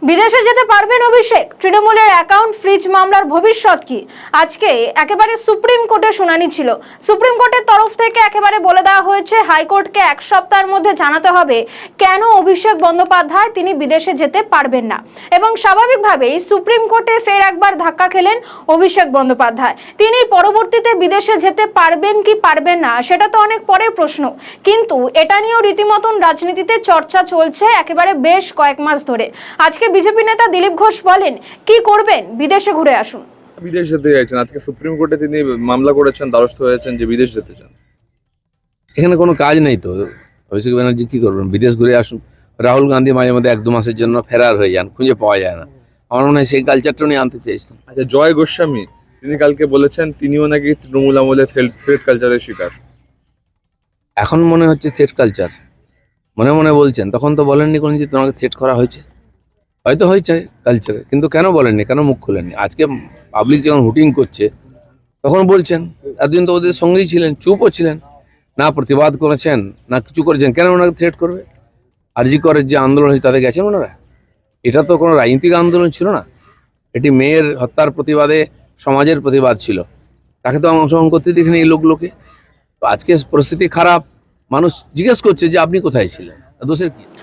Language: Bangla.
বিদেশে যেতে পারবেন অভিষেক? তৃণমূলের অ্যাকাউন্ট ফ্রিজ মামলার ভবিষ্যৎ কি? আজকে একেবারে সুপ্রিম কোর্টে শুনানি ছিল। সুপ্রিম কোর্টের তরফ থেকে একেবারে বলে দেওয়া হয়েছে হাইকোর্টকে 1 সপ্তাহের মধ্যে জানাতে হবে কেন অভিষেক বন্দ্যোপাধ্যায় তিনি বিদেশে যেতে পারবেন না। এবং স্বাভাবিকভাবেই সুপ্রিম কোর্টে ফের একবার ধাক্কা খেলেন অভিষেক বন্দ্যোপাধ্যায়। তিনি পরবর্তীতে বিদেশে যেতে পারবেন কি পারবেন না সেটা তো অনেক পরের প্রশ্ন, কিন্তু এটা নিয়েও রীতিমতন রাজনীতিতে চর্চা চলছে একেবারে বেশ কয়েক মাস ধরে। আজকে বিজেপি নেতা দিলীপ ঘোষ বলেন কি করবেন, বিদেশে ঘুরে আসুন। বিদেশ যেতে চাইছেন, আজকে সুপ্রিম কোর্টে তিনি মামলা করেছেন, দ্বারস্থ হয়েছেন যে বিদেশ যেতে চান। এখানে কোনো কাজ নেই তো, অভিষেক ব্যানার্জি কি করবেন? বিদেশ ঘুরে আসুন। রাহুল গান্ধী মাঝে মধ্যে 1-2 মাসের জন্য ফেরার হয়ে যান, খুঁজে পাওয়া যায় না। আমার মনে হয় সেই কালচারটা নিয়ে আনতে চাইছেন। আচ্ছা, জয় গোস্বামী তিনি কালকে বলেছেন তিনিও নাকি তৃণমূল আমলে থ্রেড কালচারের শিকার। এখন মনে হচ্ছে থ্রেট কালচার, মনে মনে বলছেন, তখন তো বলেননি কোনো যে তোমাকে থ্রেট করা হয়েছে। হয়তো হয়েছে কালচারে, কিন্তু কেন বলেননি, কেন মুখ খোলেননি? আজকে পাবলিক যখন হুটিং করছে তখন বলছেন। এতদিন তো ওদের সঙ্গেই ছিলেন, চুপও ছিলেন, না প্রতিবাদ করেছেন না কিছু করেছেন। কেন ওনাকে থ্রেট করবে? আরজি করের যে আন্দোলন হয়েছে তাতে গেছেন ওনারা? এটা তো কোনো রাজনৈতিক আন্দোলন ছিল না, এটি মেয়ের হত্যার প্রতিবাদে সমাজের প্রতিবাদ ছিল। তাকে তো অংশগ্রহণ করতে দেখিনি এই লোকে। তো আজকে পরিস্থিতি খারাপ, মানুষ জিজ্ঞেস করছে যে আপনি কোথায় ছিলেন, দোষের কি?